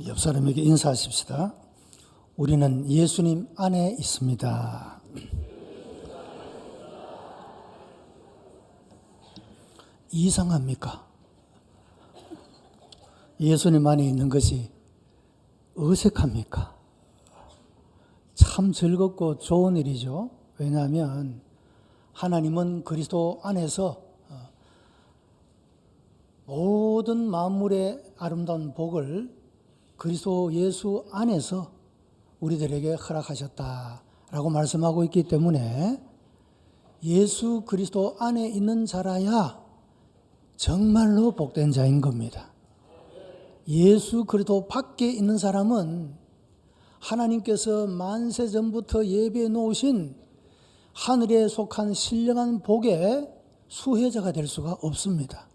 옆 사람에게 인사하십시다. 우리는 예수님 안에 있습니다. 이상합니까? 예수님 안에 있는 것이 어색합니까? 참 즐겁고 좋은 일이죠. 왜냐하면 하나님은 그리스도 안에서 모든 만물의 아름다운 복을 그리스도 예수 안에서 우리들에게 허락하셨다라고 말씀하고 있기 때문에 예수 그리스도 안에 있는 자라야 정말로 복된 자인 겁니다. 예수 그리스도 밖에 있는 사람은 하나님께서 만세 전부터 예비해 놓으신 하늘에 속한 신령한 복의 수혜자가 될 수가 없습니다.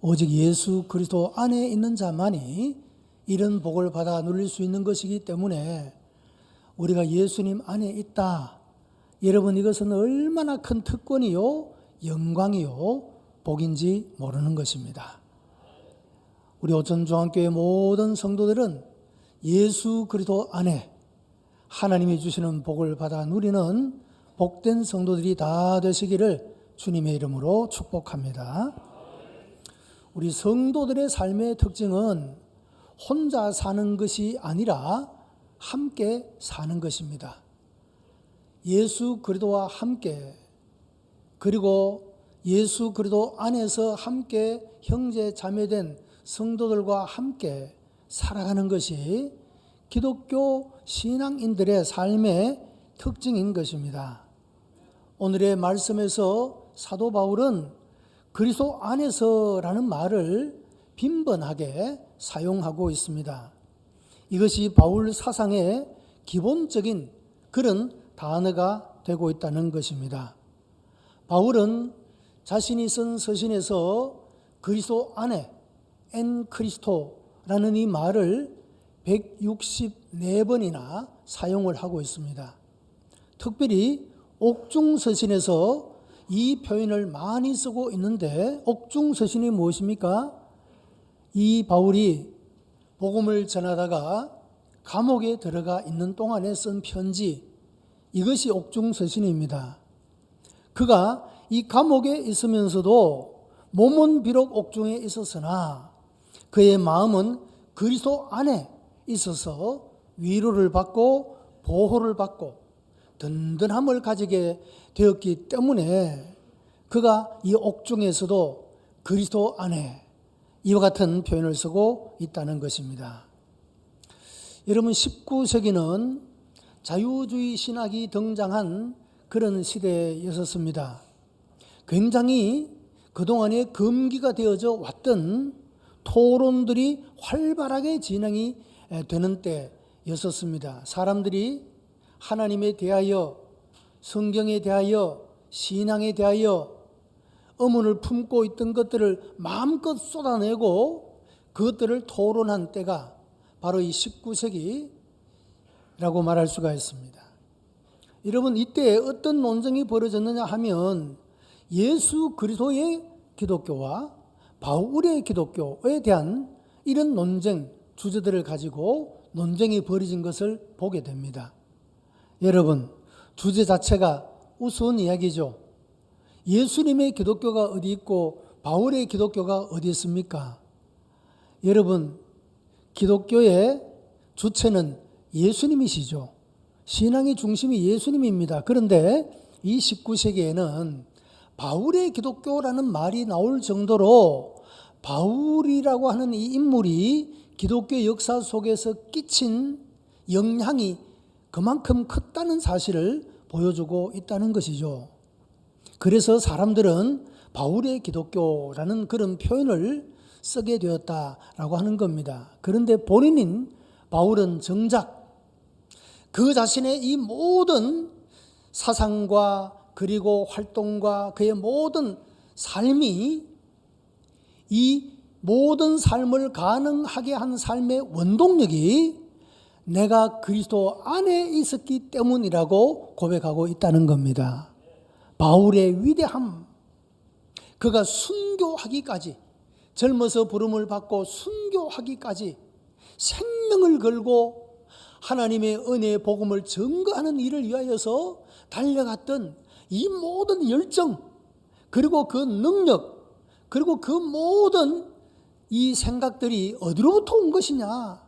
오직 예수 그리스도 안에 있는 자만이 이런 복을 받아 누릴 수 있는 것이기 때문에 우리가 예수님 안에 있다. 여러분, 이것은 얼마나 큰 특권이요, 영광이요, 복인지 모르는 것입니다. 우리 오천중앙교회 모든 성도들은 예수 그리스도 안에 하나님이 주시는 복을 받아 누리는 복된 성도들이 다 되시기를 주님의 이름으로 축복합니다. 우리 성도들의 삶의 특징은 혼자 사는 것이 아니라 함께 사는 것입니다. 예수 그리스도와 함께, 그리고 예수 그리스도 안에서 함께 형제 자매된 성도들과 함께 살아가는 것이 기독교 신앙인들의 삶의 특징인 것입니다. 오늘의 말씀에서 사도 바울은 그리스도 안에서라는 말을 빈번하게 사용하고 있습니다. 이것이 바울 사상의 기본적인 그런 단어가 되고 있다는 것입니다. 바울은 자신이 쓴 서신에서 그리스도 안에, 엔 크리스토라는 이 말을 164번이나 사용을 하고 있습니다. 특별히 옥중서신에서 이 표현을 많이 쓰고 있는데, 옥중서신이 무엇입니까? 이 바울이 복음을 전하다가 감옥에 들어가 있는 동안에 쓴 편지, 이것이 옥중서신입니다. 그가 이 감옥에 있으면서도 몸은 비록 옥중에 있었으나 그의 마음은 그리스도 안에 있어서 위로를 받고 보호를 받고 든든함을 가지게 되었기 때문에 그가 이 옥중에서도 그리스도 안에 이와 같은 표현을 쓰고 있다는 것입니다. 여러분, 19세기는 자유주의 신학이 등장한 그런 시대였었습니다. 굉장히 그동안에 금기가 되어져 왔던 토론들이 활발하게 진행이 되는 때였었습니다. 사람들이 하나님에 대하여, 성경에 대하여, 신앙에 대하여 의문을 품고 있던 것들을 마음껏 쏟아내고 그것들을 토론한 때가 바로 이 19세기라고 말할 수가 있습니다. 여러분, 이때 어떤 논쟁이 벌어졌느냐 하면 예수 그리스도의 기독교와 바울의 기독교에 대한 이런 논쟁, 주제들을 가지고 논쟁이 벌어진 것을 보게 됩니다. 여러분, 주제 자체가 우스운 이야기죠. 예수님의 기독교가 어디 있고 바울의 기독교가 어디 있습니까? 여러분, 기독교의 주체는 예수님이시죠. 신앙의 중심이 예수님입니다. 그런데 이 19세기에는 바울의 기독교라는 말이 나올 정도로 바울이라고 하는 이 인물이 기독교 역사 속에서 끼친 영향이 그만큼 컸다는 사실을 보여주고 있다는 것이죠. 그래서 사람들은 바울의 기독교라는 그런 표현을 쓰게 되었다라고 하는 겁니다. 그런데 본인인 바울은 정작 그 자신의 이 모든 사상과 그리고 활동과 그의 모든 삶이 이 모든 삶을 가능하게 한 삶의 원동력이 내가 그리스도 안에 있었기 때문이라고 고백하고 있다는 겁니다. 바울의 위대함, 그가 순교하기까지, 젊어서 부름을 받고 순교하기까지 생명을 걸고 하나님의 은혜의 복음을 증거하는 일을 위하여서 달려갔던 이 모든 열정, 그리고 그 능력, 그리고 그 모든 이 생각들이 어디로부터 온 것이냐?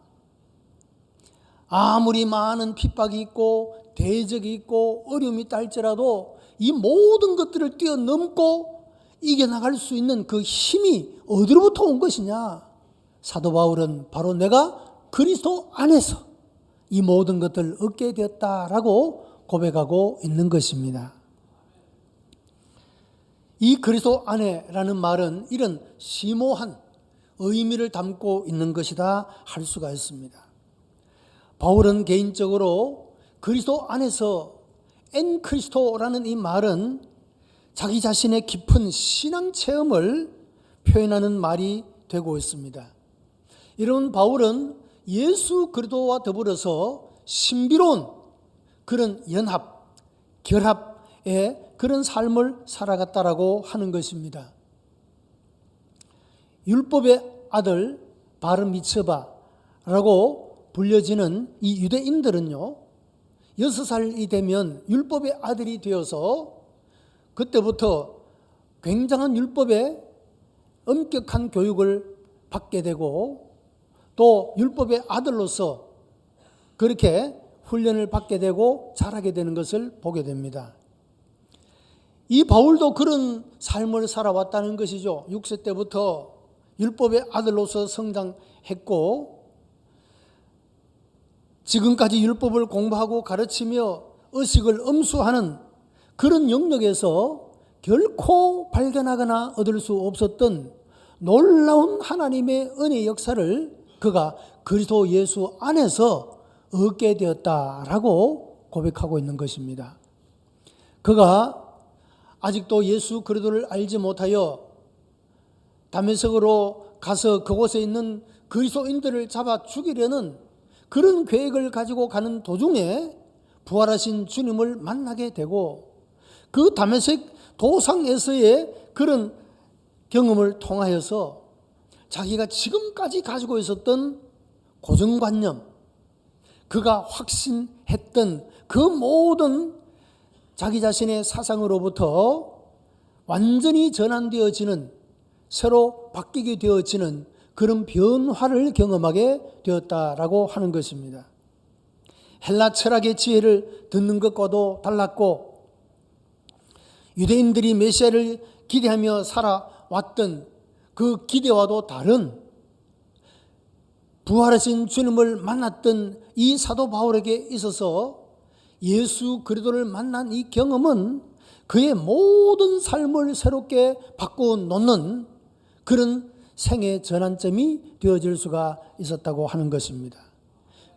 아무리 많은 핍박이 있고 대적이 있고 어려움이 있다 할지라도 이 모든 것들을 뛰어넘고 이겨나갈 수 있는 그 힘이 어디로부터 온 것이냐? 사도 바울은 바로 내가 그리스도 안에서 이 모든 것들을 얻게 되었다라고 고백하고 있는 것입니다. 이 그리스도 안에라는 말은 이런 심오한 의미를 담고 있는 것이다 할 수가 있습니다. 바울은 개인적으로 그리스도 안에서 엔 크리스토라는 이 말은 자기 자신의 깊은 신앙 체험을 표현하는 말이 되고 있습니다. 이런 바울은 예수 그리스도와 더불어서 신비로운 그런 연합, 결합의 그런 삶을 살아갔다라고 하는 것입니다. 율법의 아들 바르 미츠바라고 불려지는 이 유대인들은요, 6살이 되면 율법의 아들이 되어서 그때부터 굉장한 율법의 엄격한 교육을 받게 되고 또 율법의 아들로서 그렇게 훈련을 받게 되고 자라게 되는 것을 보게 됩니다. 이 바울도 그런 삶을 살아왔다는 것이죠. 6세 때부터 율법의 아들로서 성장했고 지금까지 율법을 공부하고 가르치며 의식을 엄수하는 그런 영역에서 결코 발견하거나 얻을 수 없었던 놀라운 하나님의 은혜의 역사를 그가 그리스도 예수 안에서 얻게 되었다라고 고백하고 있는 것입니다. 그가 아직도 예수 그리스도를 알지 못하여 다메섹으로 가서 그곳에 있는 그리스도인들을 잡아 죽이려는 그런 계획을 가지고 가는 도중에 부활하신 주님을 만나게 되고 그 다메섹 도상에서의 그런 경험을 통하여서 자기가 지금까지 가지고 있었던 고정관념, 그가 확신했던 그 모든 자기 자신의 사상으로부터 완전히 전환되어지는, 새로 바뀌게 되어지는 그런 변화를 경험하게 되었다라고 하는 것입니다. 헬라 철학의 지혜를 듣는 것과도 달랐고 유대인들이 메시아를 기대하며 살아왔던 그 기대와도 다른 부활하신 주님을 만났던 이 사도 바울에게 있어서 예수 그리스도를 만난 이 경험은 그의 모든 삶을 새롭게 바꾸어 놓는 그런 생의 전환점이 되어질 수가 있었다고 하는 것입니다.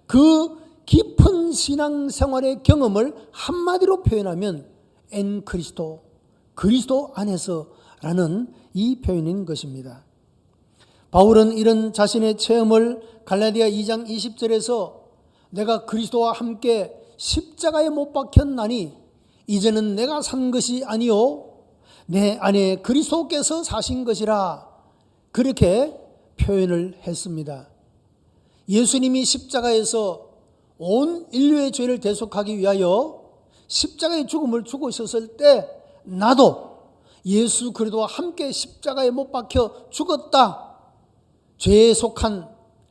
그 깊은 신앙생활의 경험을 한마디로 표현하면 엔 크리스도, 그리스도 안에서라는 이 표현인 것입니다. 바울은 이런 자신의 체험을 갈라디아 2장 20절에서 내가 그리스도와 함께 십자가에 못 박혔나니 이제는 내가 산 것이 아니요 내 안에 그리스도께서 사신 것이라 그렇게 표현을 했습니다. 예수님이 십자가에서 온 인류의 죄를 대속하기 위하여 십자가의 죽음을 죽으셨을 때 나도 예수 그리스도와 함께 십자가에 못 박혀 죽었다. 죄에 속한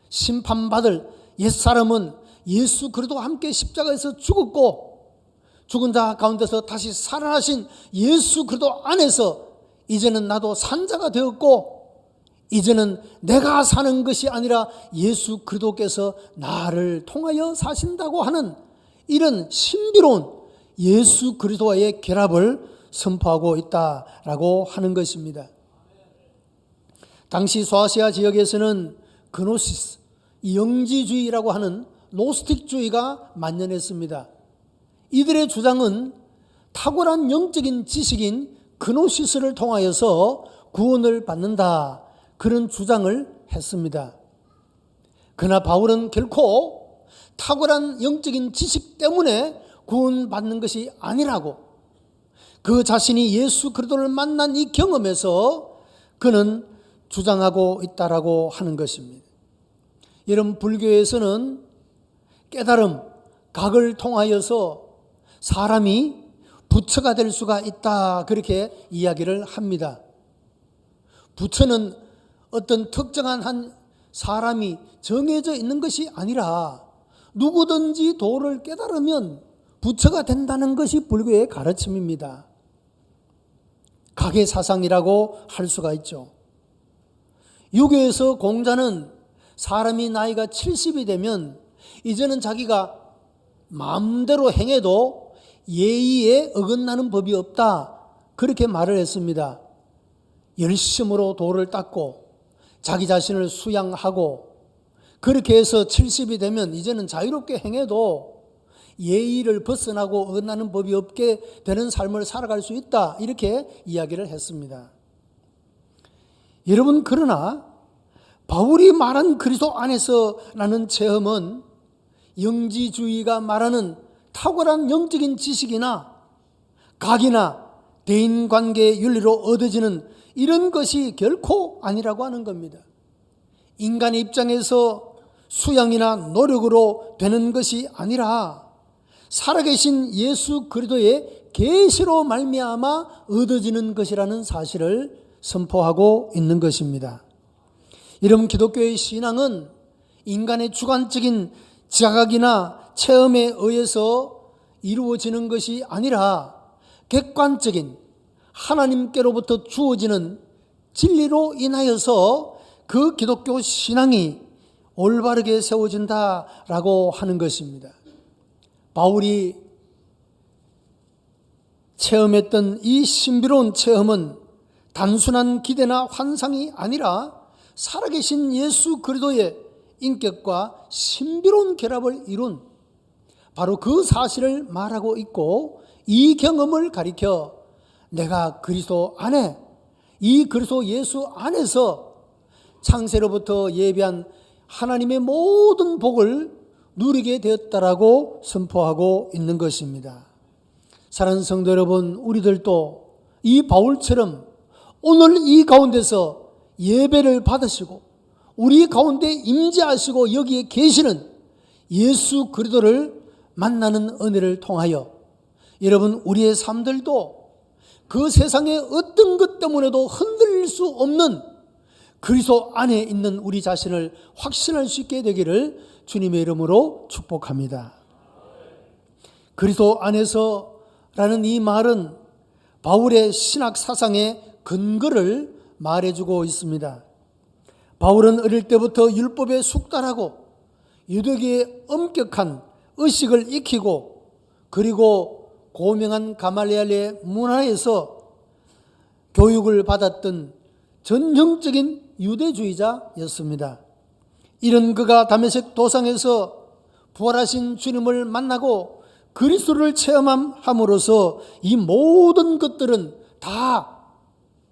심판받을 옛사람은 예수 그리스도와 함께 십자가에서 죽었고 죽은 자 가운데서 다시 살아나신 예수 그리스도 안에서 이제는 나도 산 자가 되었고 이제는 내가 사는 것이 아니라 예수 그리스도께서 나를 통하여 사신다고 하는 이런 신비로운 예수 그리스도와의 결합을 선포하고 있다라고 하는 것입니다. 당시 소아시아 지역에서는 그노시스, 영지주의라고 하는 노스틱주의가 만연했습니다. 이들의 주장은 탁월한 영적인 지식인 그노시스를 통하여서 구원을 받는다, 그런 주장을 했습니다. 그러나 바울은 결코 탁월한 영적인 지식 때문에 구원받는 것이 아니라고, 그 자신이 예수 그리스도를 만난 이 경험에서 그는 주장하고 있다라고 하는 것입니다. 여러분, 불교에서는 깨달음, 각을 통하여서 사람이 부처가 될 수가 있다, 그렇게 이야기를 합니다. 부처는 어떤 특정한 한 사람이 정해져 있는 것이 아니라 누구든지 도를 깨달으면 부처가 된다는 것이 불교의 가르침입니다. 각의 사상이라고 할 수가 있죠. 유교에서 공자는 사람이 나이가 70이 되면 이제는 자기가 마음대로 행해도 예의에 어긋나는 법이 없다, 그렇게 말을 했습니다. 열심으로 도를 닦고 자기 자신을 수양하고 그렇게 해서 70이 되면 이제는 자유롭게 행해도 예의를 벗어나고 어긋나는 법이 없게 되는 삶을 살아갈 수 있다, 이렇게 이야기를 했습니다. 여러분, 그러나 바울이 말한 그리스도 안에서라는 체험은 영지주의가 말하는 탁월한 영적인 지식이나 각이나 대인관계의 윤리로 얻어지는 이런 것이 결코 아니라고 하는 겁니다. 인간의 입장에서 수양이나 노력으로 되는 것이 아니라 살아계신 예수 그리스도의 계시로 말미암아 얻어지는 것이라는 사실을 선포하고 있는 것입니다. 여러분, 기독교의 신앙은 인간의 주관적인 자각이나 체험에 의해서 이루어지는 것이 아니라 객관적인 하나님께로부터 주어지는 진리로 인하여서 그 기독교 신앙이 올바르게 세워진다라고 하는 것입니다. 바울이 체험했던 이 신비로운 체험은 단순한 기대나 환상이 아니라 살아계신 예수 그리스도의 인격과 신비로운 결합을 이룬 바로 그 사실을 말하고 있고, 이 경험을 가리켜 내가 그리스도 안에, 이 그리스도 예수 안에서 창세로부터 예비한 하나님의 모든 복을 누리게 되었다라고 선포하고 있는 것입니다. 사랑하는 성도 여러분, 우리들도 이 바울처럼 오늘 이 가운데서 예배를 받으시고 우리 가운데 임재하시고 여기에 계시는 예수 그리스도를 만나는 은혜를 통하여 여러분, 우리의 삶들도 그 세상의 어떤 것 때문에도 흔들릴 수 없는 그리스도 안에 있는 우리 자신을 확신할 수 있게 되기를 주님의 이름으로 축복합니다. 그리스도 안에서라는 이 말은 바울의 신학 사상의 근거를 말해주고 있습니다. 바울은 어릴 때부터 율법에 숙달하고 유대교의 엄격한 의식을 익히고 그리고 고명한 가말리엘의 문화에서 교육을 받았던 전형적인 유대주의자였습니다. 이런 그가 다메섹 도상에서 부활하신 주님을 만나고 그리스도를 체험함으로써 이 모든 것들은 다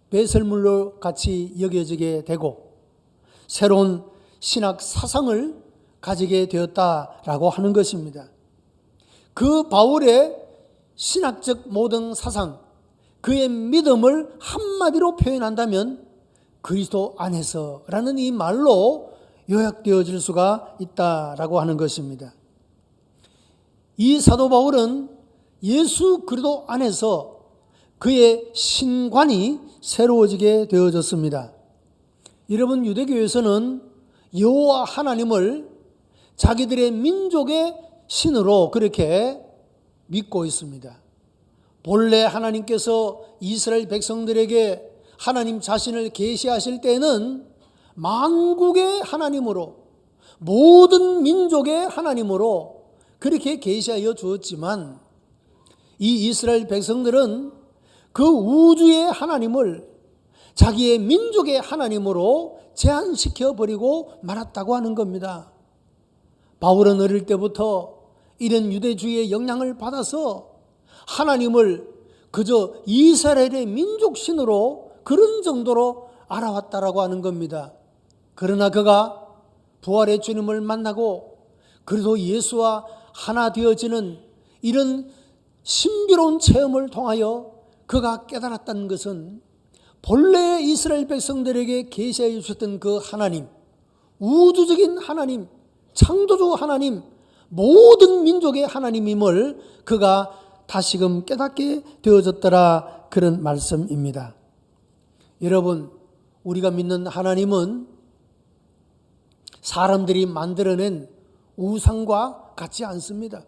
배설물로 같이 여겨지게 되고 새로운 신학 사상을 가지게 되었다라고 하는 것입니다. 그 바울의 신학적 모든 사상, 그의 믿음을 한마디로 표현한다면 그리스도 안에서라는 이 말로 요약되어질 수가 있다라고 하는 것입니다. 이 사도 바울은 예수 그리스도 안에서 그의 신관이 새로워지게 되어졌습니다. 여러분, 유대교에서는 여호와 하나님을 자기들의 민족의 신으로 그렇게 믿고 있습니다. 본래 하나님께서 이스라엘 백성들에게 하나님 자신을 계시하실 때는 만국의 하나님으로, 모든 민족의 하나님으로 그렇게 계시하여 주었지만 이 이스라엘 백성들은 그 우주의 하나님을 자기의 민족의 하나님으로 제한시켜 버리고 말았다고 하는 겁니다. 바울은 어릴 때부터 이런 유대주의의 영향을 받아서 하나님을 그저 이스라엘의 민족신으로 그런 정도로 알아왔다라고 하는 겁니다. 그러나 그가 부활의 주님을 만나고 그래도 예수와 하나 되어지는 이런 신비로운 체험을 통하여 그가 깨달았다는 것은 본래 이스라엘 백성들에게 계시해 주셨던 그 하나님, 우주적인 하나님, 창조주 하나님, 모든 민족의 하나님임을 그가 다시금 깨닫게 되어졌더라, 그런 말씀입니다. 여러분, 우리가 믿는 하나님은 사람들이 만들어낸 우상과 같지 않습니다.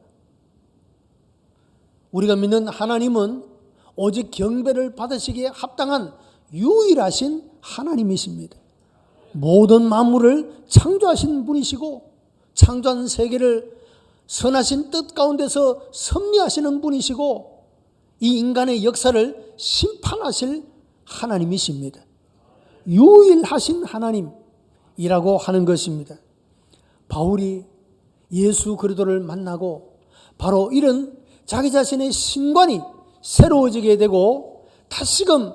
우리가 믿는 하나님은 오직 경배를 받으시기에 합당한 유일하신 하나님이십니다. 모든 만물을 창조하신 분이시고 창조한 세계를 선하신 뜻 가운데서 섭리하시는 분이시고 이 인간의 역사를 심판하실 하나님이십니다. 유일하신 하나님이라고 하는 것입니다. 바울이 예수 그리스도를 만나고 바로 이런 자기 자신의 신관이 새로워지게 되고 다시금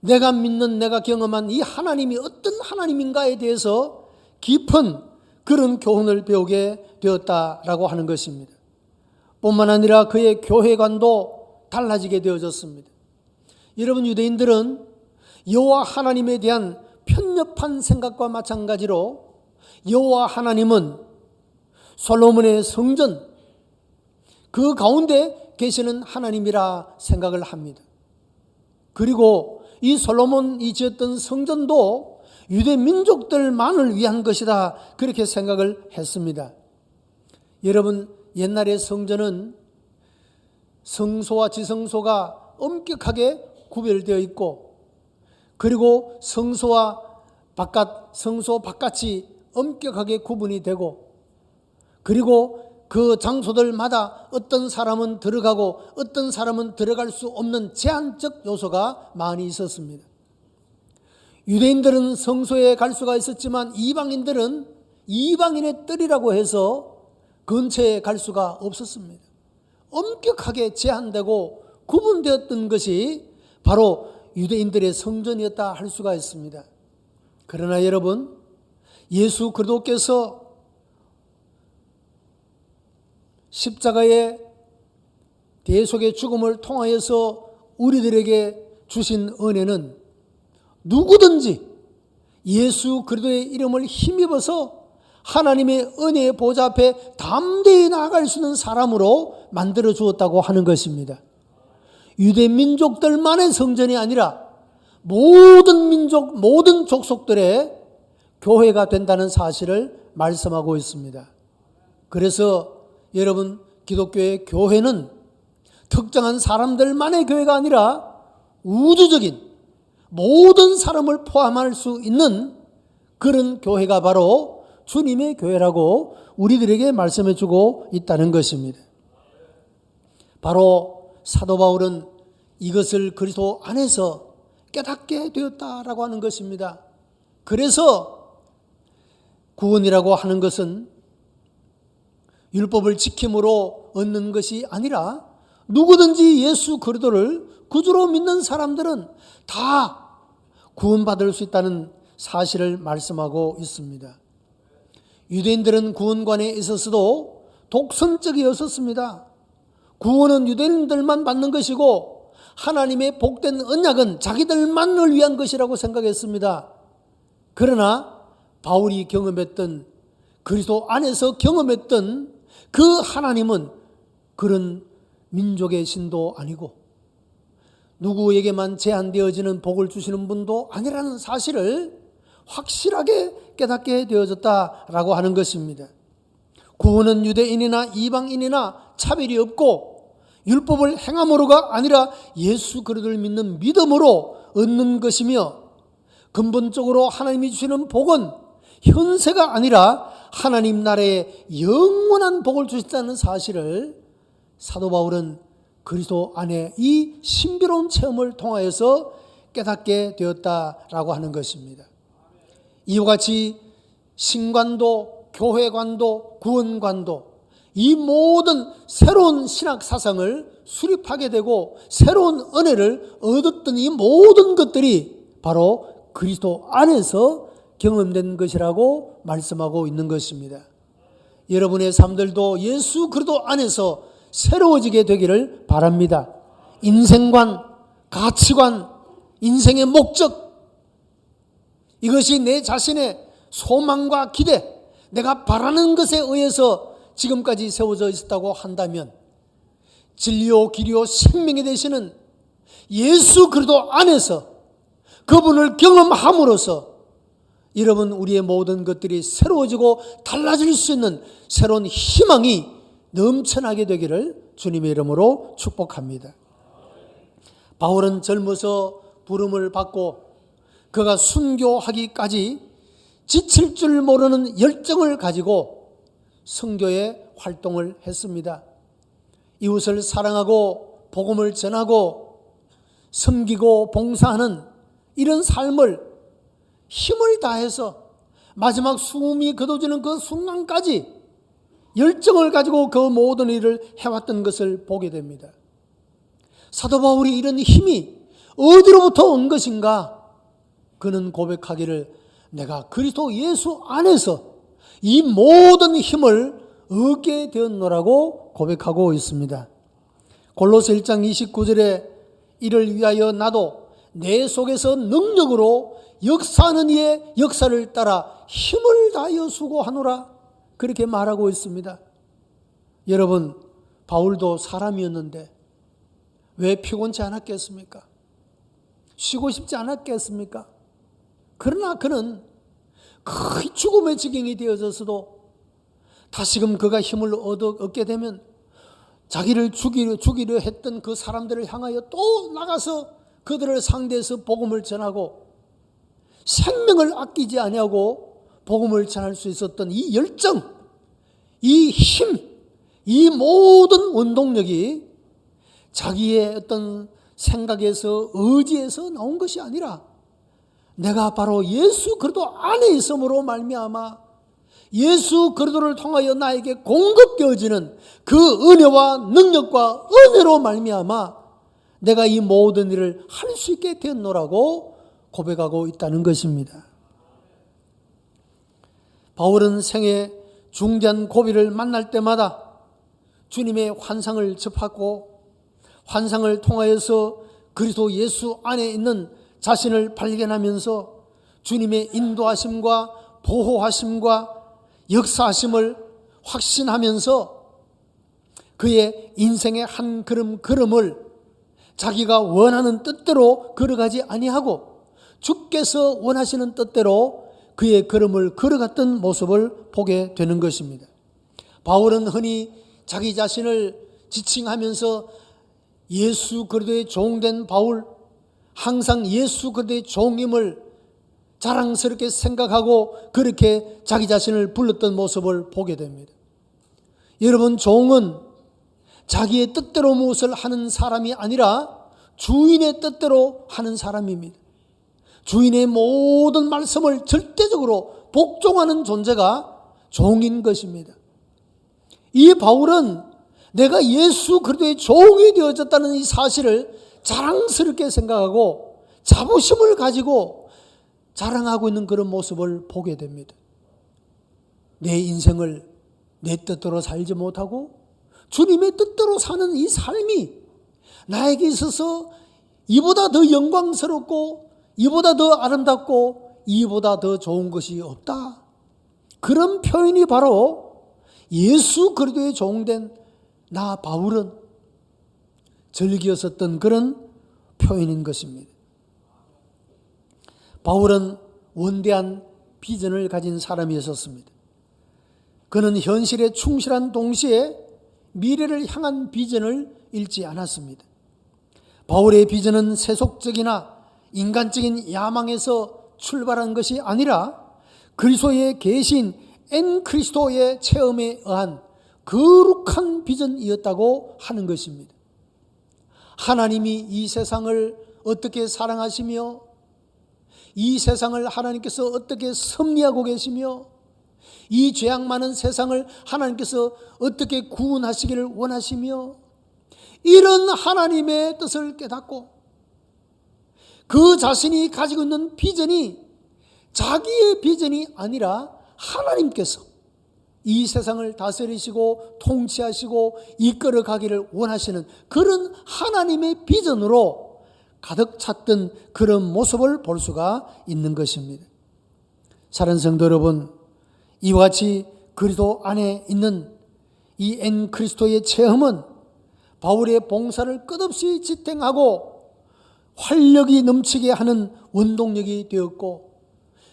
내가 믿는, 내가 경험한 이 하나님이 어떤 하나님인가에 대해서 깊은 그런 교훈을 배우게 되었다라고 하는 것입니다. 뿐만 아니라 그의 교회관도 달라지게 되어졌습니다. 여러분, 유대인들은 여호와 하나님에 대한 편협한 생각과 마찬가지로 여호와 하나님은 솔로몬의 성전 그 가운데 계시는 하나님이라 생각을 합니다. 그리고 이 솔로몬이 지었던 성전도 유대 민족들만을 위한 것이다, 그렇게 생각을 했습니다. 여러분, 옛날의 성전은 성소와 지성소가 엄격하게 구별되어 있고 그리고 성소와 성소 바깥이 엄격하게 구분이 되고 그리고 그 장소들마다 어떤 사람은 들어가고 어떤 사람은 들어갈 수 없는 제한적 요소가 많이 있었습니다. 유대인들은 성소에 갈 수가 있었지만 이방인들은 이방인의 뜰이라고 해서 근처에 갈 수가 없었습니다. 엄격하게 제한되고 구분되었던 것이 바로 유대인들의 성전이었다 할 수가 있습니다. 그러나 여러분, 예수 그리스도께서 십자가의 대속의 죽음을 통하여서 우리들에게 주신 은혜는 누구든지 예수 그리스도의 이름을 힘입어서 하나님의 은혜의 보좌 앞에 담대히 나아갈 수 있는 사람으로 만들어 주었다고 하는 것입니다. 유대 민족들만의 성전이 아니라 모든 민족, 모든 족속들의 교회가 된다는 사실을 말씀하고 있습니다. 그래서 여러분, 기독교의 교회는 특정한 사람들만의 교회가 아니라 우주적인 모든 사람을 포함할 수 있는 그런 교회가 바로 주님의 교회라고 우리들에게 말씀해 주고 있다는 것입니다. 바로 사도 바울은 이것을 그리스도 안에서 깨닫게 되었다라고 하는 것입니다. 그래서 구원이라고 하는 것은 율법을 지킴으로 얻는 것이 아니라 누구든지 예수 그리스도를 구주로 믿는 사람들은 다 구원받을 수 있다는 사실을 말씀하고 있습니다. 유대인들은 구원관에 있어서도 독선적이었습니다. 구원은 유대인들만 받는 것이고 하나님의 복된 언약은 자기들만을 위한 것이라고 생각했습니다. 그러나 바울이 경험했던, 그리스도 안에서 경험했던 그 하나님은 그런 민족의 신도 아니고 누구에게만 제한되어지는 복을 주시는 분도 아니라는 사실을 확실하게 깨닫게 되어졌다라고 하는 것입니다. 구원은 유대인이나 이방인이나 차별이 없고 율법을 행함으로가 아니라 예수 그리스도를 믿는 믿음으로 얻는 것이며 근본적으로 하나님이 주시는 복은 현세가 아니라 하나님 나라의 영원한 복을 주신다는 사실을 사도 바울은 그리스도 안에 이 신비로운 체험을 통하여서 깨닫게 되었다라고 하는 것입니다. 이와 같이 신관도 교회관도 구원관도 이 모든 새로운 신학 사상을 수립하게 되고 새로운 은혜를 얻었던 이 모든 것들이 바로 그리스도 안에서 경험된 것이라고 말씀하고 있는 것입니다. 여러분의 삶들도 예수 그리스도 안에서 새로워지게 되기를 바랍니다. 인생관, 가치관, 인생의 목적, 이것이 내 자신의 소망과 기대, 내가 바라는 것에 의해서 지금까지 세워져 있었다고 한다면 진리요 길이요 생명이 되시는 예수 그리스도 안에서 그분을 경험함으로써 여러분, 우리의 모든 것들이 새로워지고 달라질 수 있는 새로운 희망이 넘쳐나게 되기를 주님의 이름으로 축복합니다. 바울은 젊어서 부름을 받고 그가 순교하기까지 지칠 줄 모르는 열정을 가지고 선교의 활동을 했습니다. 이웃을 사랑하고 복음을 전하고 섬기고 봉사하는 이런 삶을 힘을 다해서 마지막 숨이 거둬지는 그 순간까지 열정을 가지고 그 모든 일을 해왔던 것을 보게 됩니다. 사도 바울이 이런 힘이 어디로부터 온 것인가? 그는 고백하기를 내가 그리스도 예수 안에서 이 모든 힘을 얻게 되었노라고 고백하고 있습니다. 골로새 1장 29절에 이를 위하여 나도 내 속에서 능력으로 역사하는 이의 역사를 따라 힘을 다하여 수고하노라, 그렇게 말하고 있습니다. 여러분, 바울도 사람이었는데 왜 피곤치 않았겠습니까? 쉬고 싶지 않았겠습니까? 그러나 그는 거의 죽음의 지경이 되어져서도 다시금 그가 힘을 얻게 되면 자기를 죽이려 했던 그 사람들을 향하여 또 나가서 그들을 상대해서 복음을 전하고 생명을 아끼지 아니하고 복음을 전할 수 있었던 이 열정, 이 힘, 이 모든 원동력이 자기의 어떤 생각에서 의지에서 나온 것이 아니라 내가 바로 예수 그리스도 안에 있음으로 말미암아 예수 그리스도를 통하여 나에게 공급되어지는 그 은혜와 능력과 은혜로 말미암아 내가 이 모든 일을 할 수 있게 되었노라고 고백하고 있다는 것입니다. 바울은 생애 중대한 고비를 만날 때마다 주님의 환상을 접하고 환상을 통하여서 그리스도 예수 안에 있는 자신을 발견하면서 주님의 인도하심과 보호하심과 역사하심을 확신하면서 그의 인생의 한 걸음을 자기가 원하는 뜻대로 걸어가지 아니하고 주께서 원하시는 뜻대로 그의 걸음을 걸어갔던 모습을 보게 되는 것입니다. 바울은 흔히 자기 자신을 지칭하면서 예수 그리스도의 종된 바울, 항상 예수 그리스도의 종임을 자랑스럽게 생각하고 그렇게 자기 자신을 불렀던 모습을 보게 됩니다. 여러분, 종은 자기의 뜻대로 무엇을 하는 사람이 아니라 주인의 뜻대로 하는 사람입니다. 주인의 모든 말씀을 절대적으로 복종하는 존재가 종인 것입니다. 이 바울은 내가 예수 그리스도의 종이 되어졌다는 이 사실을 자랑스럽게 생각하고 자부심을 가지고 자랑하고 있는 그런 모습을 보게 됩니다. 내 인생을 내 뜻대로 살지 못하고 주님의 뜻대로 사는 이 삶이 나에게 있어서 이보다 더 영광스럽고 이보다 더 아름답고 이보다 더 좋은 것이 없다. 그런 표현이 바로 예수 그리스도의 종된 나 바울은 즐기었었던 그런 표현인 것입니다. 바울은 원대한 비전을 가진 사람이었습니다. 그는 현실에 충실한 동시에 미래를 향한 비전을 잃지 않았습니다. 바울의 비전은 세속적이나 인간적인 야망에서 출발한 것이 아니라 그리스도의 계신 엔 그리스도의 체험에 의한 거룩한 비전이었다고 하는 것입니다. 하나님이 이 세상을 어떻게 사랑하시며 이 세상을 하나님께서 어떻게 섭리하고 계시며 이 죄악 많은 세상을 하나님께서 어떻게 구원하시기를 원하시며 이런 하나님의 뜻을 깨닫고 그 자신이 가지고 있는 비전이 자기의 비전이 아니라 하나님께서 이 세상을 다스리시고 통치하시고 이끌어 가기를 원하시는 그런 하나님의 비전으로 가득 찼던 그런 모습을 볼 수가 있는 것입니다. 사랑하는 성도 여러분, 이와 같이 그리스도 안에 있는 이 엔 그리스도의 체험은 바울의 봉사를 끝없이 지탱하고 활력이 넘치게 하는 원동력이 되었고,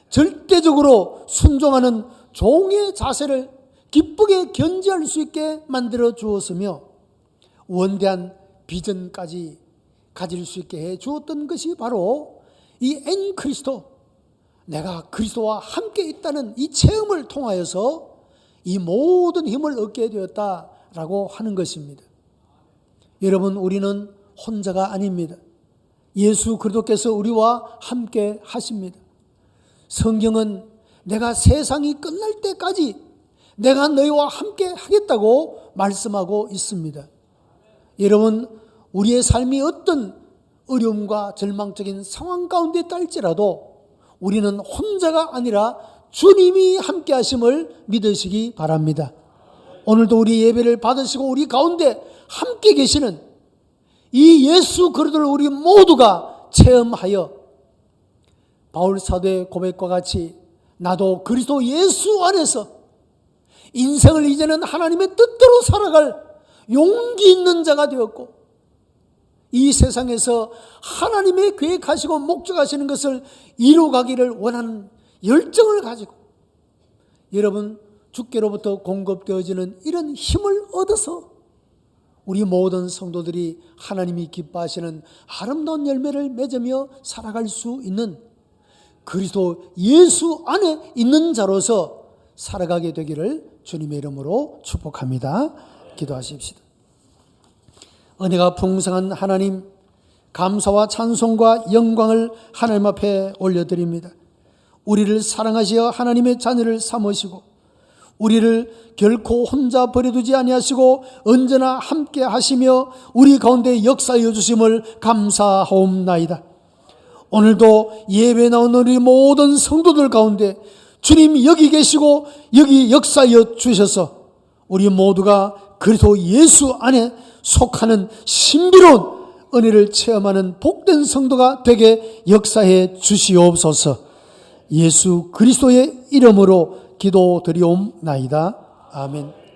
절대적으로 순종하는 종의 자세를 기쁘게 견지할 수 있게 만들어 주었으며, 원대한 비전까지 가질 수 있게 해 주었던 것이 바로 이 엔 그리스도, 내가 그리스도와 함께 있다는 이 체험을 통하여서 이 모든 힘을 얻게 되었다라고 하는 것입니다. 여러분, 우리는 혼자가 아닙니다. 예수 그리스도께서 우리와 함께 하십니다. 성경은 내가 세상이 끝날 때까지 내가 너희와 함께 하겠다고 말씀하고 있습니다. 여러분, 우리의 삶이 어떤 어려움과 절망적인 상황 가운데 있달지라도 우리는 혼자가 아니라 주님이 함께 하심을 믿으시기 바랍니다. 오늘도 우리 예배를 받으시고 우리 가운데 함께 계시는 이 예수 그리스도를 우리 모두가 체험하여 바울 사도의 고백과 같이 나도 그리스도 예수 안에서 인생을 이제는 하나님의 뜻대로 살아갈 용기 있는 자가 되었고, 이 세상에서 하나님의 계획하시고 목적하시는 것을 이루어가기를 원하는 열정을 가지고 여러분 주께로부터 공급되어지는 이런 힘을 얻어서 우리 모든 성도들이 하나님이 기뻐하시는 아름다운 열매를 맺으며 살아갈 수 있는 그리스도 예수 안에 있는 자로서 살아가게 되기를 주님의 이름으로 축복합니다. 기도하십시다. 은혜가 풍성한 하나님, 감사와 찬송과 영광을 하나님 앞에 올려드립니다. 우리를 사랑하시어 하나님의 자녀를 삼으시고 우리를 결코 혼자 버려두지 아니하시고 언제나 함께 하시며 우리 가운데 역사하여 주심을 감사하옵나이다. 오늘도 예배 나온 우리 모든 성도들 가운데 주님 여기 계시고 여기 역사하여 주셔서 우리 모두가 그리스도 예수 안에 속하는 신비로운 은혜를 체험하는 복된 성도가 되게 역사해 주시옵소서. 예수 그리스도의 이름으로 기도드리옵나이다. 아멘.